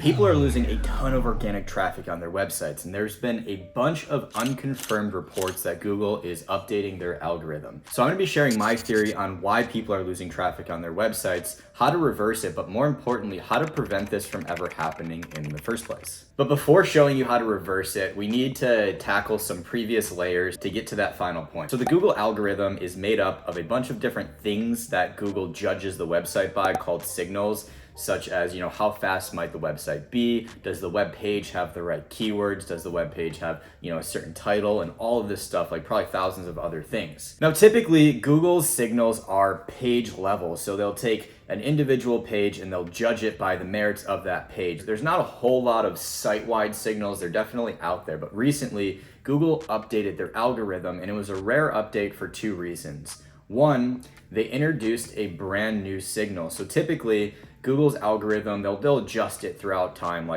People are losing a ton of organic traffic on their websites, and there's been a bunch of unconfirmed reports that Google is updating their algorithm. So I'm going to be sharing my theory on why people are losing traffic on their websites, how to reverse it, but more importantly, how to prevent this from ever happening in the first place. But before showing you how to reverse it, we need to tackle some previous layers to get to that final point. So the Google algorithm is made up of a bunch of different things that Google judges the website by, called signals, such as, how fast might the website be? Does the web page have the right keywords? Does the web page have, a certain title? And all of this stuff, like probably thousands of other things. Now, typically, Google's signals are page level. So they'll take an individual page and they'll judge it by the merits of that page. There's not a whole lot of site-wide signals. They're definitely out there. But recently, Google updated their algorithm, and it was a rare update for two reasons. One, they introduced a brand new signal. So typically, Google's algorithm, they'll adjust it throughout time,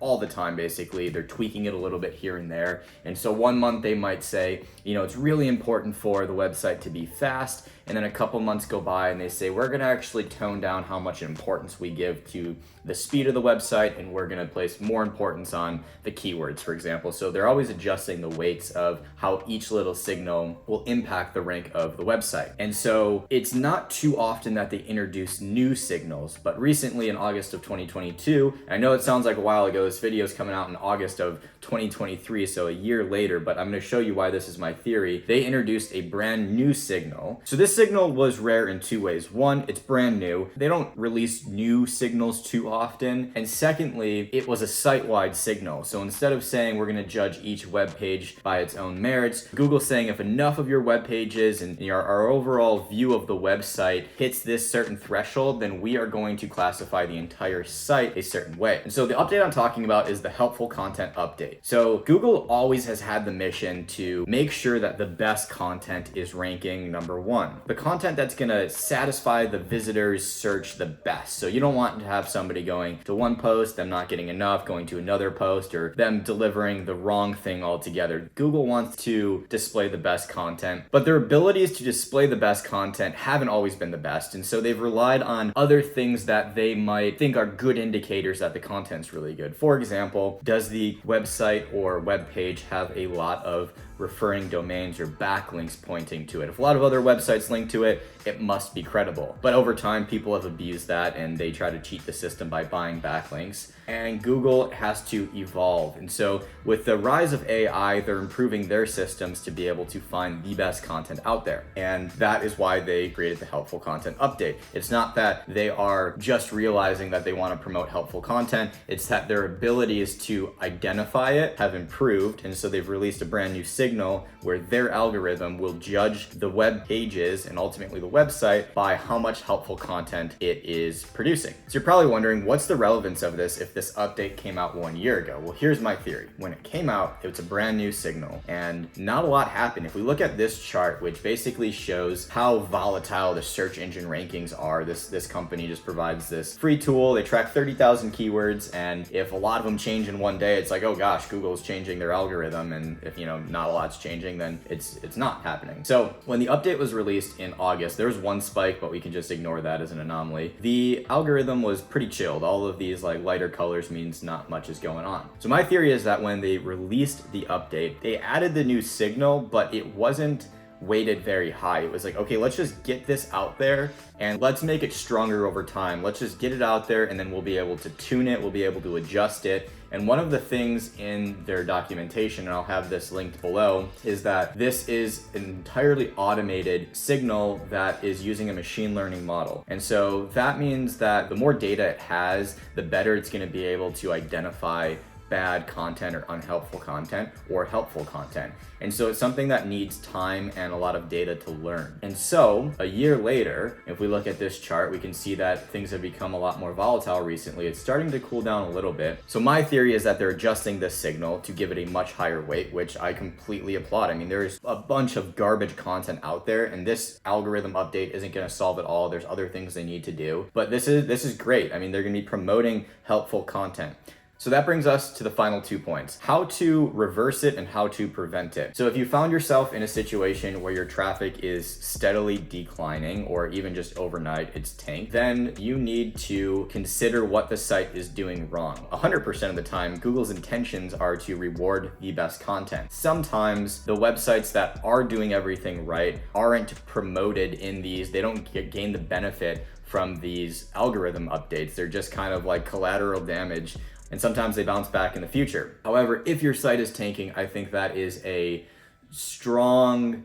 all the time basically. They're tweaking it a little bit here and there. And so one month they might say, it's really important for the website to be fast. And then a couple months go by and they say, we're gonna actually tone down how much importance we give to the speed of the website, and we're gonna place more importance on the keywords, for example. So they're always adjusting the weights of how each little signal will impact the rank of the website. And so it's not too often that they introduce new signals, but recently in August of 2022, I know it sounds like a while ago, this video is coming out in August of 2023, so a year later, but I'm gonna show you why this is my theory. They introduced a brand new signal. So this signal was rare in two ways. One, it's brand new. They don't release new signals too often. And secondly, it was a site-wide signal. So instead of saying we're gonna judge each web page by its own merits, Google's saying if enough of your web pages and our overall view of the website hits this certain threshold, then we are going to classify the entire site a certain way. And so the update I'm talking about is the helpful content update. So Google always has had the mission to make sure that the best content is ranking number one. The content that's gonna satisfy the visitor's search the best. So you don't want to have somebody going to one post, them not getting enough, going to another post, or them delivering the wrong thing altogether. Google wants to display the best content, but their abilities to display the best content haven't always been the best. And so they've relied on other things that they might think are good indicators that the content's really good. For example, does the website or web page have a lot of referring domains or backlinks pointing to it? If a lot of other websites link to it, it must be credible. But over time, people have abused that and they try to cheat the system by buying backlinks. And Google has to evolve. And so with the rise of AI, they're improving their systems to be able to find the best content out there. And that is why they created the helpful content update. It's not that they are just realizing that they want to promote helpful content. It's that their abilities to identify it have improved. And so they've released a brand new signal where their algorithm will judge the web pages and ultimately the website by how much helpful content it is producing. So you're probably wondering, what's the relevance of this if this update came out 1 year ago? Well, here's my theory. When it came out, it's a brand new signal and not a lot happened. If we look at this chart, which basically shows how volatile the search engine rankings are, this company just provides this free tool. They track 30,000 keywords, and if a lot of them change in one day, it's like, oh gosh, Google's changing their algorithm, and if not a lot's changing, then it's not happening. So when the update was released in August, there was one spike, but we can just ignore that as an anomaly. The algorithm was pretty chilled. All of these lighter colors means not much is going on. So my theory is that when they released the update, they added the new signal, but it wasn't weighted very high. It was like, okay, let's just get this out there and let's make it stronger over time. Let's just get it out there and then we'll be able to tune it. We'll be able to adjust it. And one of the things in their documentation, and I'll have this linked below, is that this is an entirely automated signal that is using a machine learning model. And so that means that the more data it has, the better it's going to be able to identify bad content or unhelpful content or helpful content. And so it's something that needs time and a lot of data to learn. And so a year later, if we look at this chart, we can see that things have become a lot more volatile recently. It's starting to cool down a little bit. So my theory is that they're adjusting this signal to give it a much higher weight, which I completely applaud. I mean, there's a bunch of garbage content out there, and this algorithm update isn't going to solve it all. There's other things they need to do, but this is great. I mean, they're going to be promoting helpful content. So that brings us to the final 2 points: how to reverse it and how to prevent it. So if you found yourself in a situation where your traffic is steadily declining, or even just overnight it's tanked, then you need to consider what the site is doing wrong. 100% of the time, Google's intentions are to reward the best content. Sometimes the websites that are doing everything right aren't promoted in these, they don't gain the benefit from these algorithm updates. They're just kind of like collateral damage, and sometimes they bounce back in the future. However, if your site is tanking, I think that is a strong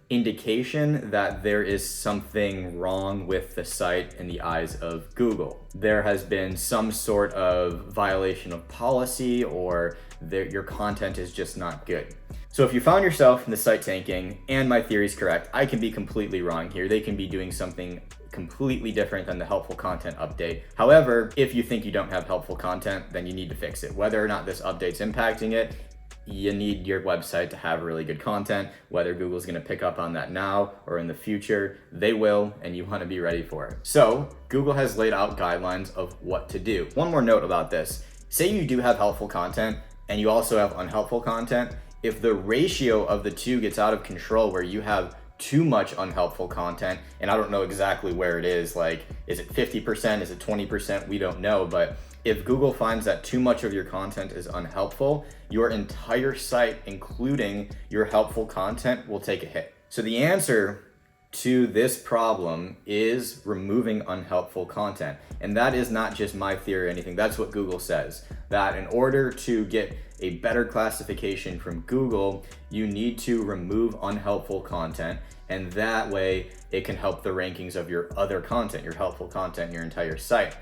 indication that there is something wrong with the site in the eyes of Google. There has been some sort of violation of policy, or your content is just not good. So if you found yourself in the site tanking, and my theory is correct, I can be completely wrong here. They can be doing something completely different than the helpful content update. However, if you think you don't have helpful content, then you need to fix it. Whether or not this update's impacting it, you need your website to have really good content. Whether Google's gonna pick up on that now or in the future, they will, and you wanna be ready for it. So Google has laid out guidelines of what to do. One more note about this: say you do have helpful content and you also have unhelpful content. If the ratio of the two gets out of control, where you have too much unhelpful content, and I don't know exactly where it is, like, is it 50%, is it 20%, we don't know, but if Google finds that too much of your content is unhelpful, your entire site, including your helpful content, will take a hit. So the answer to this problem is removing unhelpful content. And that is not just my theory or anything, that's what Google says. That in order to get a better classification from Google, you need to remove unhelpful content, and that way it can help the rankings of your other content, your helpful content, your entire site.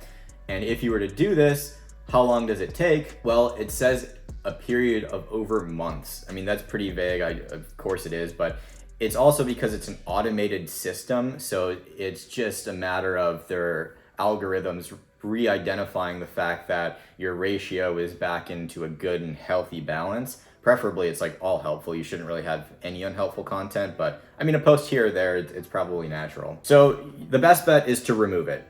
And if you were to do this, how long does it take? Well, it says a period of over months. I mean, that's pretty vague, of course it is, but it's also because it's an automated system, so it's just a matter of their algorithms re-identifying the fact that your ratio is back into a good and healthy balance. Preferably it's like all helpful. You shouldn't really have any unhelpful content, but I mean, a post here or there, it's probably natural. So the best bet is to remove it.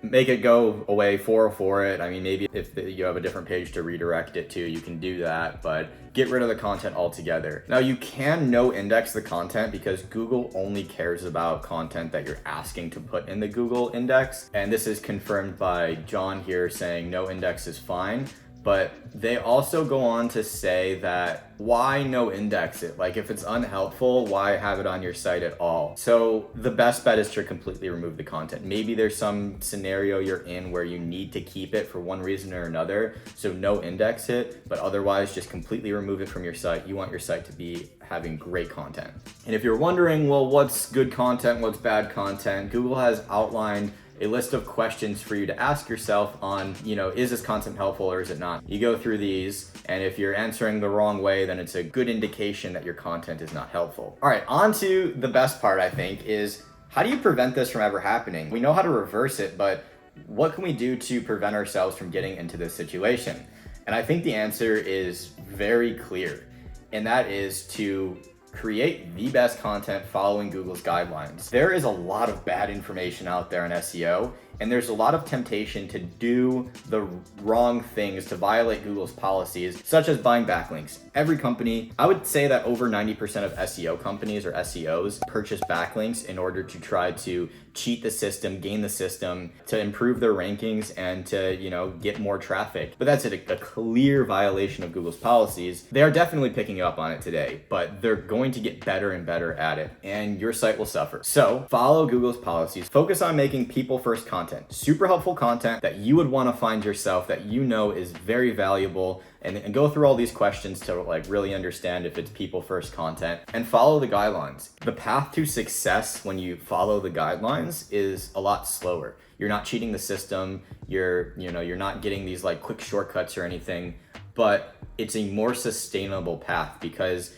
Make it go away for it. I mean, maybe if you have a different page to redirect it to, you can do that, but get rid of the content altogether. Now, you can no index the content, because Google only cares about content that you're asking to put in the Google index. And this is confirmed by John here saying no index is fine. But they also go on to say that why no index it? Like, if it's unhelpful, why have it on your site at all? So the best bet is to completely remove the content. Maybe there's some scenario you're in where you need to keep it for one reason or another, so no index it, but otherwise just completely remove it from your site. You want your site to be having great content. And if you're wondering, well, what's good content, what's bad content, Google has outlined a list of questions for you to ask yourself on, is this content helpful or is it not? You go through these, and if you're answering the wrong way, then it's a good indication that your content is not helpful. All right, on to the best part, I think, is how do you prevent this from ever happening? We know how to reverse it, but what can we do to prevent ourselves from getting into this situation? And I think the answer is very clear, and that is to create the best content following Google's guidelines. There is a lot of bad information out there on SEO, and there's a lot of temptation to do the wrong things, to violate Google's policies, such as buying backlinks. Every company, I would say that over 90% of SEO companies or SEOs purchase backlinks in order to try to cheat the system, game the system, to improve their rankings and to, get more traffic. But that's a clear violation of Google's policies. They are definitely picking up on it today, but they're going to get better and better at it, and your site will suffer. So follow Google's policies. Focus on making people first content, super helpful content that you would want to find yourself, that is very valuable, and go through all these questions to really understand if it's people first content, and follow the guidelines. The path to success when you follow the guidelines is a lot slower. You're not cheating the system. You're not getting these quick shortcuts or anything, but it's a more sustainable path, because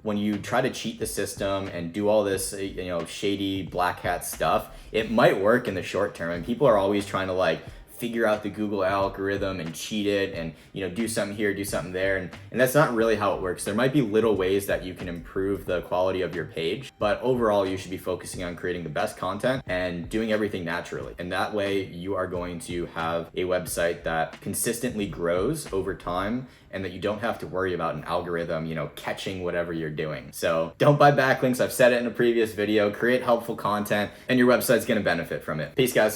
when you try to cheat the system and do all this, shady black hat stuff, it might work in the short term, and people are always trying to figure out the Google algorithm and cheat it and, do something here, do something there. And that's not really how it works. There might be little ways that you can improve the quality of your page, but overall you should be focusing on creating the best content and doing everything naturally. And that way you are going to have a website that consistently grows over time and that you don't have to worry about an algorithm, catching whatever you're doing. So don't buy backlinks. I've said it in a previous video. Create helpful content and your website's gonna benefit from it. Peace, guys.